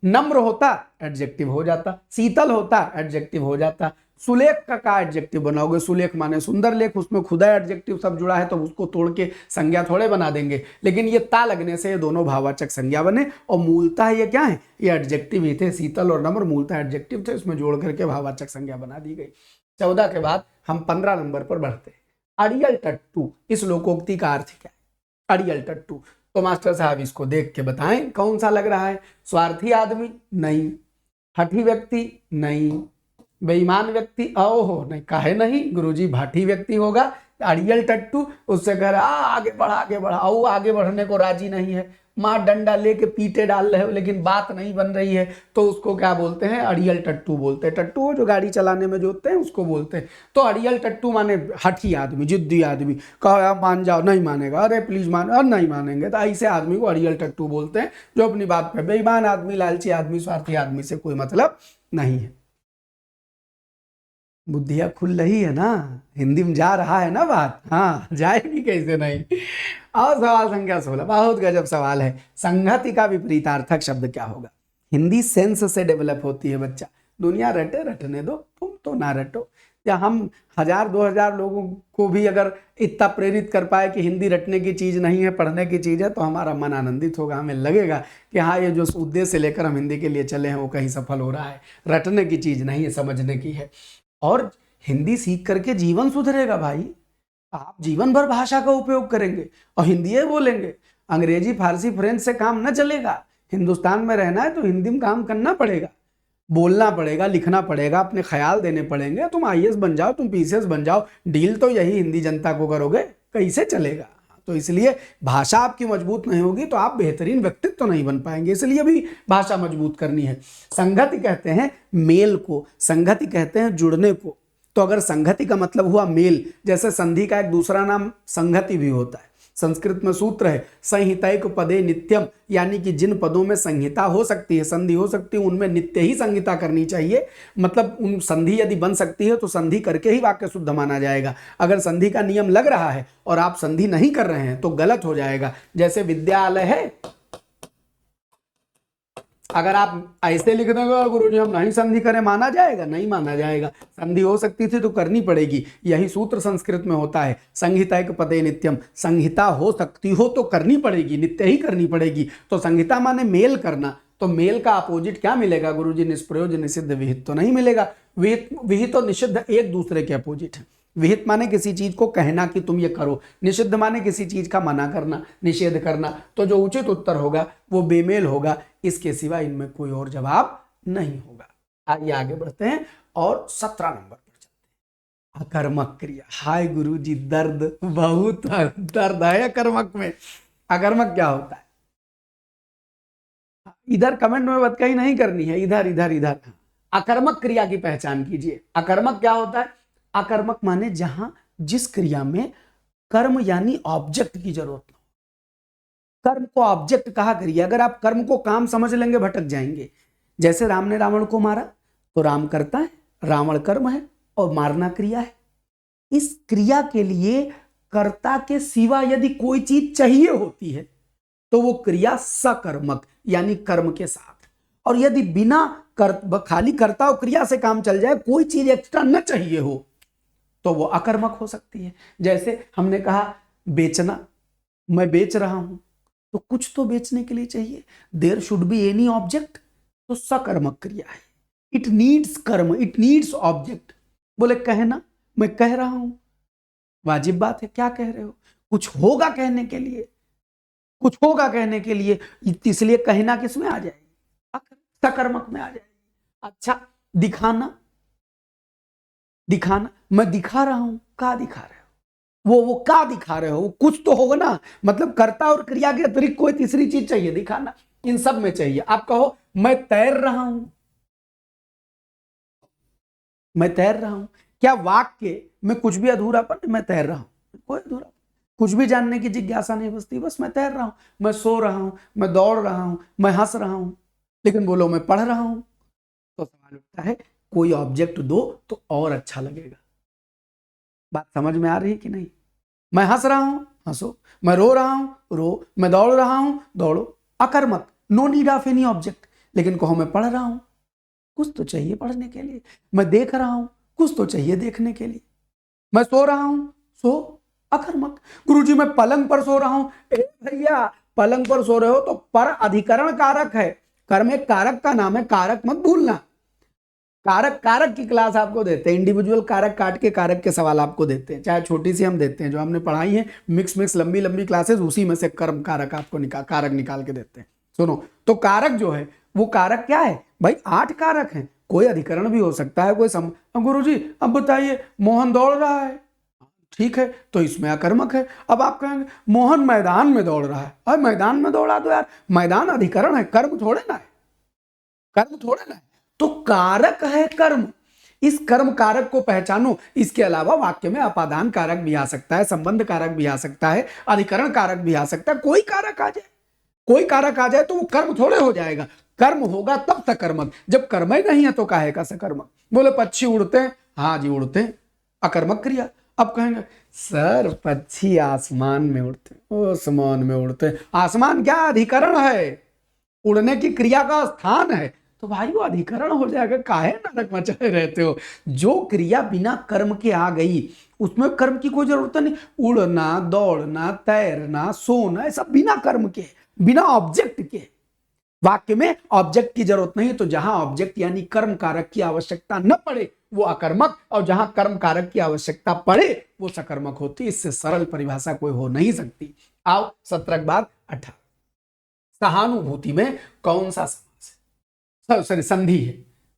नम्र होता एडजेक्टिव हो जाता, शीतल होता एडजेक्टिव हो जाता, सुलेख का एडजेक्टिव बनाओगे? सुलेख माने सुंदर लेख, उसमें खुदा एडजेक्टिव सब जुड़ा है तो उसको तोड़ के संज्ञा थोड़े बना देंगे। लेकिन ये ता लगने से ये दोनों भाववाचक संज्ञा बने, और मूलतः ये क्या है? ये एडजेक्टिव ही थे। शीतल और नम्र मूलतः एडजेक्टिव थे, उसमें जोड़ करके भाववाचक संज्ञा बना दी गई। 14 के बाद हम 15 नंबर पर बढ़ते हैं। अड़ियल टट्टू, इस लोकोक्ति का अर्थ क्या है? अड़ियल टट्टू। तो मास्टर साहब इसको देख के बताएं कौन सा लग रहा है? स्वार्थी आदमी? नहीं। हठी व्यक्ति? नहीं। बेईमान व्यक्ति? ओहो नहीं, काहे नहीं गुरुजी, भाटी व्यक्ति होगा। अड़ियल टट्टू, उससे कह रहा आगे बढ़ा, आगे बढ़ा, आगे बढ़ने को राजी नहीं है। मार डंडा लेके पीटे डाल रहे हो लेकिन बात नहीं बन रही है, तो उसको क्या बोलते हैं? अड़ियल टट्टू बोलते हैं। टट्टू जो गाड़ी चलाने में जो होते हैं उसको बोलते हैं। तो अड़ियल टट्टू माने हठी आदमी, जिद्दी आदमी, कहो यार मान जाओ, नहीं मानेगा, अरे प्लीज मान, और नहीं मानेंगे, तो ऐसे आदमी को अड़ियल टट्टू बोलते हैं, जो अपनी बात पे बेईमान आदमी, लालची आदमी, स्वार्थी आदमी से कोई मतलब नहीं है। बुद्धियां खुल रही है ना, हिंदी में जा रहा है ना बात, हाँ जाएगी कैसे नहीं। और सवाल संख्या 16, बहुत गजब सवाल है। संगति का विपरीतार्थक शब्द क्या होगा? हिंदी सेंस से डेवलप होती है बच्चा, दुनिया रटे रटने दो, तुम तो ना रटो। या हम 1000-2000 लोगों को भी अगर इतना प्रेरित कर पाए कि हिंदी रटने की चीज़ नहीं है, पढ़ने की चीज़ है, तो हमारा मन आनंदित होगा, हमें लगेगा कि हाँ ये जो उद्देश्य लेकर हम हिंदी के लिए चले हैं वो कहीं सफल हो रहा है। रटने की चीज़ नहीं है, समझने की है। और हिंदी सीख करके जीवन सुधरेगा भाई। आप जीवन भर भाषा का उपयोग करेंगे और हिंदी बोलेंगे, अंग्रेजी फारसी फ्रेंच से काम न चलेगा। हिंदुस्तान में रहना है तो हिंदी में काम करना पड़ेगा, बोलना पड़ेगा, लिखना पड़ेगा, अपने ख्याल देने पड़ेंगे। तुम आईएएस बन जाओ, तुम पीसीएस बन जाओ, डील तो यही हिंदी जनता को करोगे, कैसे चलेगा? तो इसलिए भाषा आपकी मजबूत नहीं होगी तो आप बेहतरीन व्यक्तित्व तो नहीं बन पाएंगे, इसलिए भी भाषा मजबूत करनी है। संगति कहते हैं मेल को, संगति कहते हैं जुड़ने को। तो अगर संगति का मतलब हुआ मेल, जैसे संधि का एक दूसरा नाम संगति भी होता है। संस्कृत में सूत्र है संहितैक पदे नित्यम, यानी कि जिन पदों में संहिता हो सकती है, संधि हो सकती है, उनमें नित्य ही संहिता करनी चाहिए। मतलब उन संधि यदि बन सकती है तो संधि करके ही वाक्य शुद्ध माना जाएगा। अगर संधि का नियम लग रहा है और आप संधि नहीं कर रहे हैं तो गलत हो जाएगा। जैसे विद्यालय है, अगर आप ऐसे लिख देंगे गुरुजी हम नहीं संधि करें, माना जाएगा? नहीं माना जाएगा। संधि हो सकती थी तो करनी पड़ेगी। यही सूत्र संस्कृत में होता है संहितैक पदे नित्यम, संहिता हो सकती हो तो करनी पड़ेगी, नित्य ही करनी पड़ेगी। तो संहिता माने मेल करना, तो मेल का अपोजिट क्या मिलेगा गुरुजी? निष्प्रयोज निषिद्ध विहित तो नहीं मिलेगा। विहित और निषिद्ध एक दूसरे के अपोजिट है। विहित माने किसी चीज को कहना कि तुम ये करो, निषिद्ध माने किसी चीज का मना करना, निषेध करना। तो जो उचित उत्तर होगा वो बेमेल होगा, इसके सिवा इनमें कोई और जवाब नहीं होगा। आइए आगे बढ़ते हैं और 17 नंबर पर चलते हैं। अकर्मक क्रिया। हाय गुरुजी दर्द, बहुत दर्द है अकर्मक में। अकर्मक क्या होता है? इधर कमेंट में बतकही नहीं करनी है, इधर इधर इधर। अकर्मक क्रिया की पहचान कीजिए। अकर्मक क्या होता है? अकर्मक माने जहां जिस क्रिया में कर्म यानी ऑब्जेक्ट की जरूरत न हो। कर्म को ऑब्जेक्ट कहा करिए। अगर आप कर्म को काम समझ लेंगे भटक जाएंगे। जैसे राम ने रावण को मारा तो राम करता है, रावण कर्म है और मारना क्रिया है। इस क्रिया के लिए कर्ता के सिवा यदि कोई चीज चाहिए होती है तो वो क्रिया सकर्मक यानी कर्म के साथ। और यदि बिना खाली कर्ता और क्रिया से काम चल जाए, कोई चीज एक्स्ट्रा न चाहिए हो, तो वो अकर्मक हो सकती है। जैसे हमने कहा बेचना, मैं बेच रहा हूं तो कुछ तो बेचने के लिए चाहिए, there should be any object, तो सकर्मक क्रिया है। इट नीड्स कर्म, इट नीड्स ऑब्जेक्ट। बोले कहना, मैं कह रहा हूं, वाजिब बात है, क्या कह रहे हो? कुछ होगा कहने के लिए, कुछ होगा कहने के लिए, इसलिए कहना किस में आ जाएगी? सकर्मक में आ जाएगी। अच्छा दिखाना, दिखाना, मैं दिखा रहा हूं, क्या दिखा रहे हो? वो क्या दिखा रहे हो? कुछ तो होगा ना। मतलब कर्ता और क्रिया के अतिरिक्त कोई तीसरी चीज चाहिए, दिखाना। इन सब में चाहिए। आप कहो मैं तैर रहा हूं, मैं तैर रहा हूं, क्या वाक्य में कुछ भी अधूरापन? मैं तैर रहा हूं, कोई अधूरा, कुछ भी जानने की जिज्ञासा नहीं बसती, बस मैं तैर रहा हूं, मैं सो रहा हूं, मैं दौड़ रहा हूं, मैं हंस रहा हूं, लेकिन बोलो मैं पढ़ रहा हूं। तो सवाल उठता है कोई ऑब्जेक्ट दो तो और अच्छा लगेगा। बात समझ में आ रही है कि नहीं? मैं हंस रहा हूं, हंसो, मैं रो रहा हूं, रो, मैं दौड़ रहा हूं, दौड़ो। अकर्मक, no need of any object. लेकिन कहो मैं पढ़ रहा हूं, कुछ तो चाहिए पढ़ने के लिए। मैं देख रहा हूं, कुछ तो चाहिए देखने के लिए। मैं सो रहा हूं, सो, अकर्मक। गुरुजी मैं पलंग पर सो रहा हूं, भैया पलंग पर सो रहे हो तो पर अधिकरण कारक है। कर्म एक कारक का नाम है, कारक मत भूलना। कारक, कारक की क्लास आपको देते हैं, इंडिविजुअल कारक काट के कारक के सवाल आपको देते हैं, चाहे छोटी सी हम देते हैं, जो हमने पढ़ाई है मिक्स लंबी लंबी क्लासेस, उसी में से कर्म कारक आपको कारक निकाल के देते हैं। सुनो, तो कारक जो है वो कारक क्या है भाई? 8 कारक हैं। कोई अधिकरण भी हो सकता है, कोई गुरुजी अब बताइए मोहन दौड़ रहा है, ठीक है, तो इसमें अकर्मक है। अब आप कहेंगे मोहन मैदान में दौड़ रहा है, अरे मैदान में दौड़ा दो यार, मैदान अधिकरण है, कर्म थोड़े ना है, कर्म थोड़े ना है। तो कारक है कर्म, इस कर्म कारक को पहचानो। इसके अलावा वाक्य में अपादान कारक भी आ सकता है, संबंध कारक भी आ सकता है, अधिकरण कारक भी आ सकता है, कोई कारक आ जाए, कोई कारक आ जाए तो वो कर्म थोड़े हो जाएगा। कर्म होगा तब सकर्मक, जब कर्म ही नहीं है तो काहे का सकर्मक। बोले पक्षी उड़ते हैं, हाँ जी उड़ते हैं, अकर्मक क्रिया। अब कहेंगे सर पक्षी आसमान में उड़ते हैं, आसमान में उड़ते हैं, आसमान क्या अधिकरण है, उड़ने की क्रिया का स्थान है, तो भाई वो अधिकरण हो जाएगा, काहे नाटक मचाए रहते हो। जो क्रिया बिना कर्म के आ गई उसमें कर्म की कोई जरूरत नहीं। उड़ना, दौड़ना, तैरना, सोना, ये सब बिना कर्म के, बिना ऑब्जेक्ट के। वाक्य में ऑब्जेक्ट की जरूरत नहीं, तो जहां ऑब्जेक्ट यानी कर्म कारक की आवश्यकता न पड़े वो अकर्मक, और जहां कर्म कारक की आवश्यकता पड़े वो सकर्मक होती। इससे सरल परिभाषा कोई हो नहीं सकती। आओ 17 के बाद 18, सहानुभूति में कौन सा समास है, सॉरी संधि है।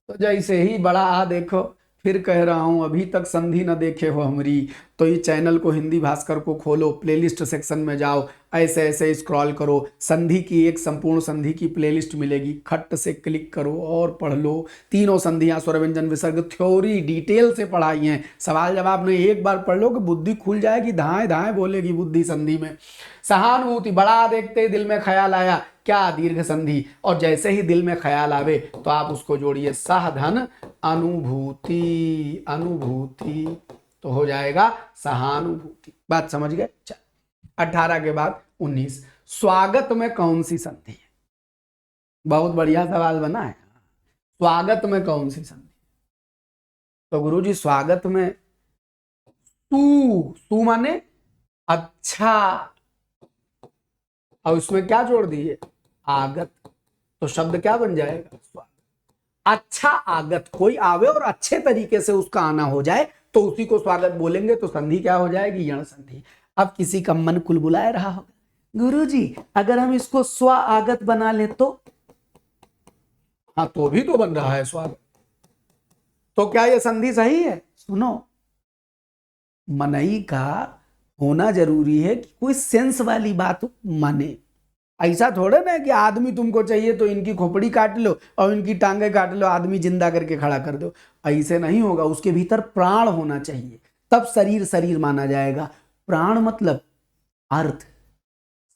तो जैसे ही बड़ा आ देखो, फिर कह रहा हूं अभी तक संधि न देखे हो हमारी, तो ये चैनल को हिंदी भास्कर को खोलो, प्लेलिस्ट सेक्शन में जाओ, ऐसे ऐसे स्क्रॉल करो, संधि की एक संपूर्ण संधि की प्लेलिस्ट मिलेगी, खट से क्लिक करो और पढ़ लो। तीनों संधियां स्वर व्यंजन विसर्ग थ्योरी डिटेल से पढ़ाई हैं, सवाल जवाब नहीं, एक बार पढ़ लो कि बुद्धि खुल जाएगी, धाए धाए बोलेगी बुद्धि संधि में। सहानुभूति, बड़ा देखते ही दिल में ख्याल आया, क्या दीर्घ संधि, और जैसे ही दिल में ख्याल आवे तो आप उसको जोड़िए साधन अनुभूति, अनुभूति, तो हो जाएगा सहानुभूति। बात समझ गए। 18 के बाद 19, स्वागत में कौन सी संधि है। बहुत बढ़िया सवाल बना है, स्वागत में कौन सी संधि। तो गुरुजी स्वागत में तू माने अच्छा, और उसमें क्या जोड़ दिए, आगत, तो शब्द क्या बन जाएगा, स्वागत। अच्छा आगत, कोई आवे और अच्छे तरीके से उसका आना हो जाए तो उसी को स्वागत बोलेंगे, तो संधि क्या हो जाएगी, यण संधि। अब किसी का मन कुलबुलाए रहा होगा, गुरुजी अगर हम इसको स्व आगत बना ले तो, हाँ तो भी तो बन रहा है स्वागत, तो क्या ये संधि सही है। सुनो, मनई का होना जरूरी है कि कोई सेंस वाली बात माने। ऐसा थोड़े ना कि आदमी तुमको चाहिए तो इनकी खोपड़ी काट लो और इनकी टांगे काट लो, आदमी जिंदा करके खड़ा कर दो, ऐसे नहीं होगा। उसके भीतर प्राण होना चाहिए, तब शरीर शरीर माना जाएगा। प्राण मतलब अर्थ,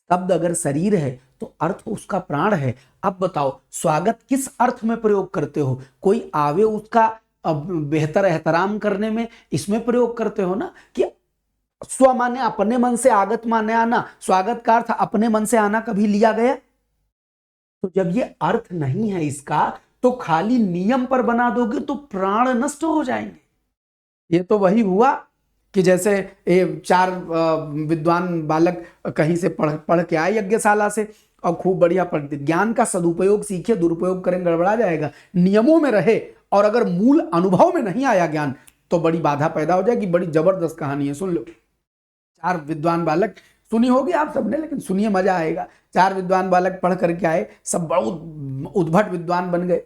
शब्द अगर शरीर है तो अर्थ उसका प्राण है। अब बताओ स्वागत किस अर्थ में प्रयोग करते हो, कोई आवे उसका बेहतर एहतराम करने में, इसमें प्रयोग करते हो ना, कि स्व माने अपने मन से, आगत माने आना, स्वागत का अर्थ अपने मन से आना कभी लिया गया। तो जब ये अर्थ नहीं है इसका, तो खाली नियम पर बना दोगे तो प्राण नष्ट हो जाएंगे। ये तो वही हुआ कि जैसे 4 विद्वान बालक कहीं से पढ़ के आए यज्ञशाला से, और खूब बढ़िया ज्ञान का सदुपयोग सीखे, दुरुपयोग करें गड़बड़ा जाएगा। नियमों में रहे और अगर मूल अनुभव में नहीं आया ज्ञान तो बड़ी बाधा पैदा हो जाएगी। बड़ी जबरदस्त कहानी है, सुन लो। 4 विद्वान बालक, सुनी होगी आप सबने, लेकिन सुनिए मजा आएगा। 4 विद्वान बालक पढ़ करके आए, सब बहुत उद्भट विद्वान बन गए,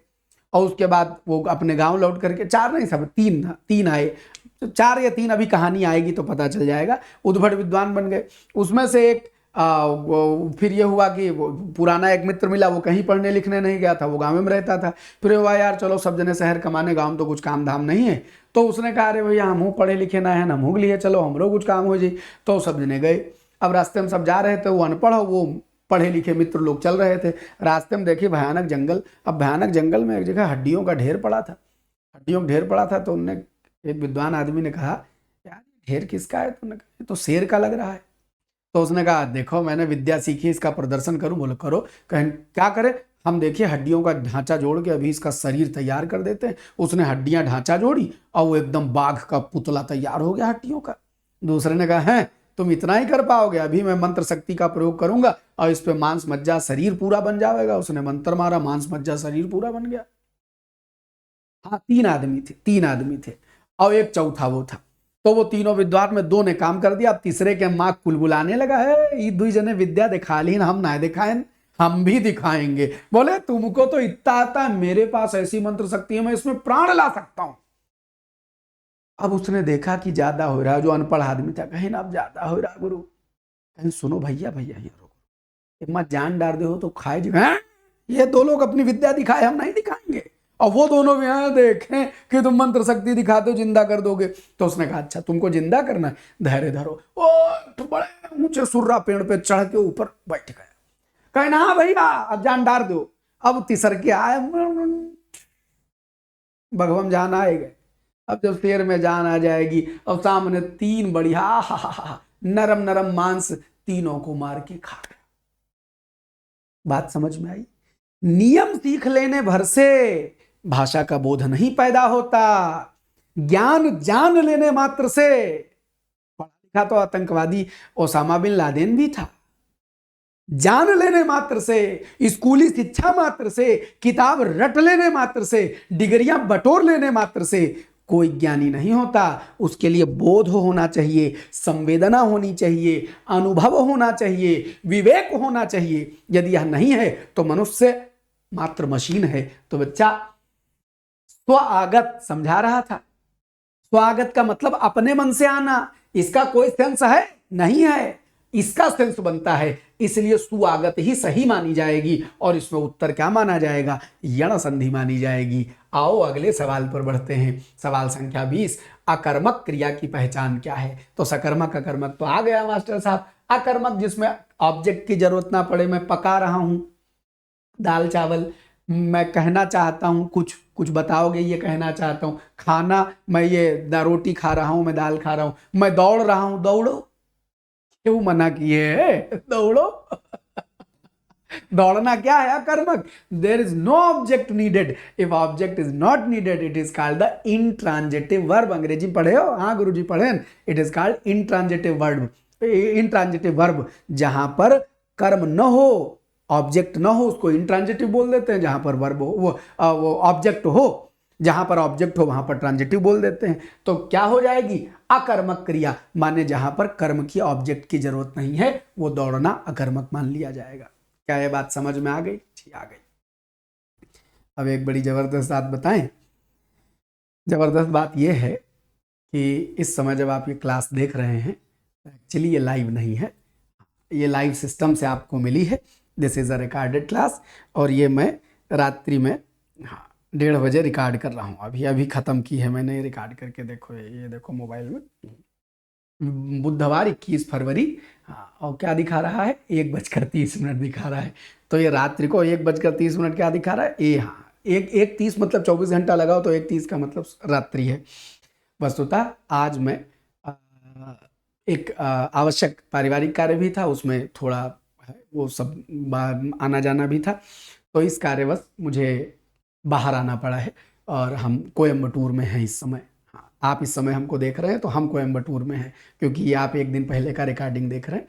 और उसके बाद वो अपने गांव लौट करके, 4 नहीं सब 3 आए, 4 या 3 अभी कहानी आएगी तो पता चल जाएगा। उद्भट विद्वान बन गए। उसमें से एक फिर ये हुआ कि वो पुराना एक मित्र मिला, वो कहीं पढ़ने लिखने नहीं गया था, वो गाँव में रहता था। फिर हुआ यार चलो सब जने शहर कमाने, गाँव में तो कुछ काम धाम नहीं है, तो उसने कहा अरे भैया हम पढ़े लिखे ना है ना मुगली है, चलो हमरो कुछ काम हो जाए। तो सब जने गए। अब रास्ते में सब जा रहे थे, वो अनपढ़ वो पढ़े लिखे मित्र लोग चल रहे थे। रास्ते में देखिए भयानक जंगल। अब भयानक जंगल में एक जगह हड्डियों का ढेर पड़ा था, हड्डियों का ढेर पड़ा था। तो उनने, एक विद्वान आदमी ने कहा यार ढेर किसका है, तो उन्होंने कहा तो शेर का लग रहा है। तो उसने कहा देखो मैंने विद्या सीखी, इसका प्रदर्शन करूं। बोले करो। कहें क्या करें, हम देखिए हड्डियों का ढांचा जोड़ के अभी इसका शरीर तैयार कर देते हैं। उसने हड्डियां ढांचा जोड़ी और वो एकदम बाघ का पुतला तैयार हो गया हड्डियों का। दूसरे ने कहा है तुम इतना ही कर पाओगे, अभी मैं मंत्र शक्ति का प्रयोग करूंगा और इस पे मांस मज्जा शरीर पूरा बन जाएगा। उसने मंत्र मारा, मांस मज्जा शरीर पूरा बन गया। हाँ 3 आदमी थे और एक चौथा वो था। तो वो तीनों विद्वान में 2 ने काम कर दिया। अब तीसरे के माँ कुलबुलाने लगा है, ये 2 जने विद्या दिखा ली, हम ना दिखाएं, हम भी दिखाएंगे। बोले तुमको तो इतना आता है, मेरे पास ऐसी मंत्र शक्ति है मैं इसमें प्राण ला सकता हूं। अब उसने देखा कि ज्यादा हो रहा है, जो अनपढ़ आदमी था, कहीं ना अब ज्यादा हो रहा गुरु, कहीं सुनो भैया भैया ये रोको, मत जान डाल दे हो तो खाए जी। हैं? ये दो लोग अपनी विद्या दिखाए, हम नहीं दिखाएंगे। और वो दोनों भी हैं, देखें कि तुम मंत्र शक्ति दिखाते हो, जिंदा कर दोगे। तो उसने कहा अच्छा तुमको जिंदा करना है, धैर्य धरो। ओ तो बड़े ऊंचे सुर्रा पेड़ पे चढ़ के ऊपर बैठ गए, कहे ना हाँ भैया अब जान डाल दो। अब तिसर के आए, भगवान जान आए गए। अब जब शेर में जान आ जाएगी, अब सामने तीन बढ़िया हा नरम नरम मांस, तीनों को मार के खा गया। बात समझ में आई? नियम सीख लेने भर से भाषा का बोध नहीं पैदा होता, ज्ञान जान लेने मात्र से। पढ़ा लिखा तो आतंकवादी ओसामा बिन लादेन भी था, जान लेने मात्र से, स्कूली शिक्षा मात्र से, किताब रट लेने मात्र से, डिग्रियां बटोर लेने मात्र से कोई ज्ञानी नहीं होता। उसके लिए बोध होना चाहिए, संवेदना होनी चाहिए, अनुभव होना चाहिए, विवेक होना चाहिए। यदि यह नहीं है तो मनुष्य मात्र मशीन है। तो बच्चा स्वागत समझा रहा था, स्वागत का मतलब अपने मन से आना, इसका कोई सेंस है नहीं है, इसका सेंस बनता है, इसलिए सुआगत ही सही मानी जाएगी। और इसमें उत्तर क्या माना जाएगा? यण संधि मानी जाएगी। आओ अगले सवाल पर बढ़ते हैं। सवाल संख्या 20, अकर्मक क्रिया की पहचान क्या है? तो सकर्मक अकर्मक तो आ गया मास्टर साहब। अकर्मक जिसमें ऑब्जेक्ट की जरूरत ना पड़े, मैं पका रहा हूं दाल चावल, मैं कहना चाहता हूं कुछ, कुछ बताओगे ये कहना चाहता हूं। खाना, मैं ये रोटी खा रहा हूं, मैं दाल खा रहा हूं। मैं दौड़ रहा हूं, दौड़ो, क्यों मना किए? दौड़ो। दौड़ना क्या है? अकर्मक। There is no object needed. If object is not needed it is called the intransitive verb. अंग्रेजी पढ़े हो? हाँ गुरुजी पढ़े। It is called intransitive verb. Intransitive verb जहां पर कर्म न हो, ऑब्जेक्ट न हो, उसको इंट्रांजिटिव बोल देते हैं। जहां पर वर्ब हो, वो ऑब्जेक्ट हो, जहां पर ऑब्जेक्ट हो वहां पर ट्रांजिटिव बोल देते हैं। तो क्या हो जाएगी? अकर्मक क्रिया, माने जहां पर कर्म की ऑब्जेक्ट की जरूरत नहीं है, वो दौड़ना अकर्मक मान लिया जाएगा। क्या ये बात समझ में आ गई? जी आ गई। अब एक बड़ी जबरदस्त बात बताएं। जबरदस्त बात यह है कि इस समय जब आप ये क्लास देख रहे हैं, एक्चुअली ये लाइव नहीं है, ये लाइव सिस्टम से आपको मिली है। This is a recorded class, और ये मैं रात्रि में 1:30 बजे रिकॉर्ड कर रहा हूँ। अभी अभी ख़त्म की है मैंने रिकॉर्ड करके। देखो ये देखो मोबाइल में, बुधवार 21 फरवरी। हाँ, और क्या दिखा रहा है? 1:30 दिखा रहा है। तो ये रात्रि को 1:30 क्या दिखा रहा है? ये हाँ 1:30 मतलब 24 घंटा लगाओ तो 1:30 का मतलब रात्रि है। वस्तुतः आज मैं एक आवश्यक पारिवारिक कार्य भी था, उसमें थोड़ा वो सब आना जाना भी था, तो इस कार्यवश मुझे बाहर आना पड़ा है। और हम कोयम्बटूर में हैं इस समय। हाँ, आप इस समय हमको देख रहे हैं तो हम कोयम्बटूर में हैं, क्योंकि ये आप एक दिन पहले का रिकॉर्डिंग देख रहे हैं।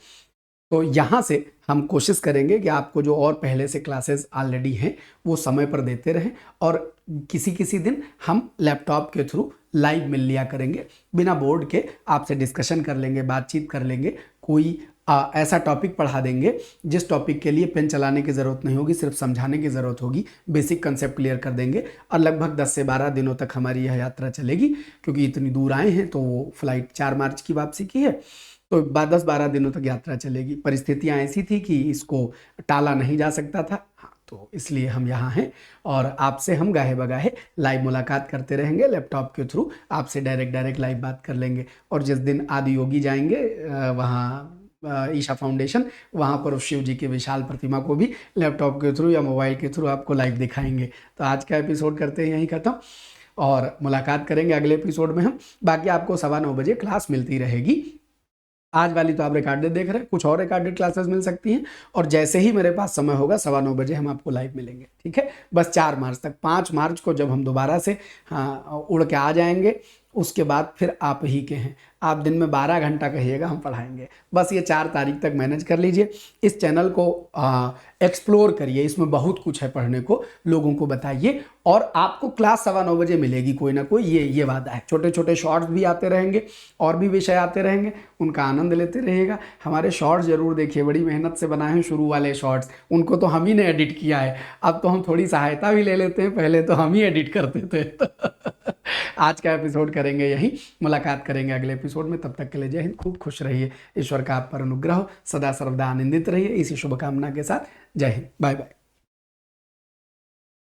तो यहाँ से हम कोशिश करेंगे कि आपको जो और पहले से क्लासेस ऑलरेडी हैं वो समय पर देते रहें, और किसी किसी दिन हम लैपटॉप के थ्रू लाइव मिल लिया करेंगे, बिना बोर्ड के आपसे डिस्कशन कर लेंगे, बातचीत कर लेंगे। कोई ऐसा टॉपिक पढ़ा देंगे जिस टॉपिक के लिए पेन चलाने की ज़रूरत नहीं होगी, सिर्फ समझाने की ज़रूरत होगी, बेसिक कंसेप्ट क्लियर कर देंगे। और लगभग 10 से 12 दिनों तक हमारी यह यात्रा चलेगी, क्योंकि इतनी दूर आए हैं। तो वो फ्लाइट 4 मार्च की वापसी की है, तो 10-12 दिनों तक यात्रा चलेगी। परिस्थितियां ऐसी थी कि इसको टाला नहीं जा सकता था। हाँ, तो इसलिए हम यहाँ हैं, और आपसे हम गाहे बगाहे लाइव मुलाकात करते रहेंगे लैपटॉप के थ्रू। आपसे डायरेक्ट लाइव बात कर लेंगे। और जिस दिन आदि योगी जाएंगे वहाँ ईशा फाउंडेशन, वहाँ पर उस शिव जी की विशाल प्रतिमा को भी लैपटॉप के थ्रू या मोबाइल के थ्रू आपको लाइव दिखाएंगे। तो आज का एपिसोड करते हैं यहीं ख़त्म, और मुलाकात करेंगे अगले एपिसोड में हम। बाकी आपको 9:15 बजे क्लास मिलती रहेगी। आज वाली तो आप रिकॉर्डेड देख रहे हैं, कुछ और रिकॉर्डेड क्लासेस मिल सकती हैं। और जैसे ही मेरे पास समय होगा 9:15 बजे हम आपको लाइव मिलेंगे, ठीक है? बस 4 मार्च तक। 5 मार्च को जब हम दोबारा से उड़ के आ जाएंगे, उसके बाद फिर आप ही के हैं। आप दिन में 12 घंटा कहिएगा, हम पढ़ाएंगे। बस ये 4 तारीख तक मैनेज कर लीजिए। इस चैनल को एक्सप्लोर करिए, इसमें बहुत कुछ है पढ़ने को, लोगों को बताइए। और आपको क्लास 9:15 बजे मिलेगी कोई ना कोई, ये वादा है। छोटे छोटे शॉर्ट्स भी आते रहेंगे और भी विषय आते रहेंगे, उनका आनंद लेते रहिएगा। हमारे शॉर्ट्स जरूर देखिए, बड़ी मेहनत से बनाए हैं शुरू वाले शॉर्ट्स, उनको तो हम ही ने एडिट किया है। अब तो हम थोड़ी सहायता भी ले लेते हैं, पहले तो हम ही एडिट करते थे। आज का एपिसोड करेंगे यही, मुलाकात करेंगे अगले एपिसोड में। तब तक के लिए जय हिंद, खूब खुश रहिए, ईश्वर का आप पर अनुग्रह हो, सदा सर्वदा आनंदित रहिए। इसी शुभकामना के साथ जय हिंद, बाय बाय।